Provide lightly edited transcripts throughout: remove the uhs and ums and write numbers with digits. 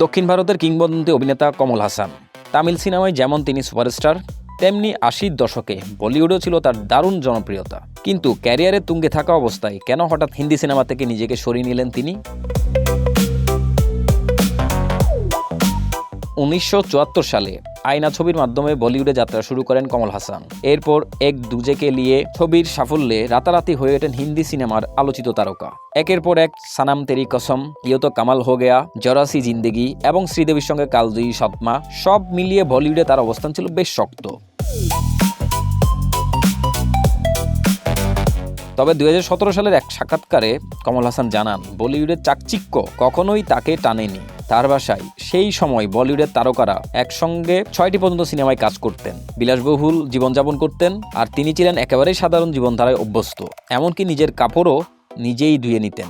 দক্ষিণ ভারতের কিংবদন্তি অভিনেতা কমল হাসান। তামিল সিনেমায় যেমন তিনি সুপারস্টার, তেমনি ৮০-র দশকে বলিউডেও ছিল তার দারুণ জনপ্রিয়তা। কিন্তু ক্যারিয়ারে তুঙ্গে থাকা অবস্থায় কেন হঠাৎ হিন্দি সিনেমা থেকে নিজেকে সরিয়ে নিলেন তিনি? ১৯৭৪ সালে আয়না ছবির মাধ্যমে বলিউডে যাত্রা শুরু করেন কমল হাসান। এরপর এক দুজেকে লিয়ে ছবির সাফল্যে রাতারাতি হয়ে ওঠেন হিন্দি সিনেমার আলোচিত তারকা। একের পর এক সানাম তেরি কসম, ইয়ে তো কামাল হো গয়া, জরা সি জিন্দেগি এবং শ্রীদেবীর সঙ্গে কালজয়ী সৎমা, সব মিলিয়ে বলিউডে তার অবস্থান ছিল বেশ শক্ত। তবে ২০১৭ সালের এক সাক্ষাৎকারে কমল হাসান জানান, বলিউডের চাকচিক্য কখনোই তাকে টানেনি। তার ভাষায়, সেই সময় বলিউডের তারকারা একসঙ্গে ৬টি পর্যন্ত সিনেমায় কাজ করতেন, বিলাসবহুল জীবনযাপন করতেন, আর তিনি ছিলেন একেবারেই সাধারণ জীবনধারায় অভ্যস্ত, এমনকি নিজের কাপড়ও নিজেই ধুয়ে নিতেন।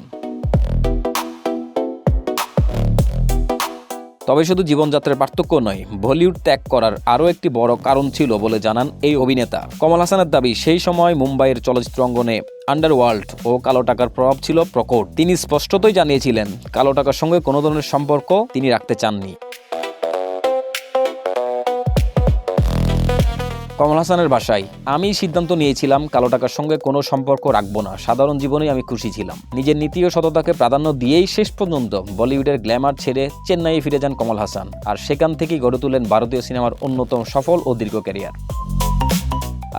তবে শুধু জীবনযাত্রার পার্থক্য নয়, বলিউড ত্যাগ করার আরও একটি বড় কারণ ছিল বলে জানান এই অভিনেতা। কমল হাসানের দাবি, সেই সময় মুম্বাইয়ের চলচ্চিত্র অঙ্গনে আন্ডারওয়ার্ল্ড ও কালো টাকার প্রভাব ছিল প্রকট। তিনি স্পষ্টতই জানিয়েছিলেন, কালো টাকার সঙ্গে কোনো ধরনের সম্পর্ক তিনি রাখতে চাননি। কমল হাসানের ভাষায়, আমি সিদ্ধান্ত নিয়েছিলাম কালো টাকার সঙ্গে কোনো সম্পর্ক রাখবো না। সাধারণ জীবনেই আমি খুশি ছিলাম। নিজের নীতি ও সততাকে প্রাধান্য দিয়েই শেষ পর্যন্ত বলিউডের গ্ল্যামার ছেড়ে চেন্নাইয়ে ফিরে যান কমল হাসান, আর সেখান থেকেই গড়ে তোলেন ভারতীয় সিনেমার অন্যতম সফল ও দীর্ঘ ক্যারিয়ার।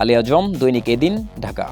আলী আজম, দৈনিক এদিন, ঢাকা।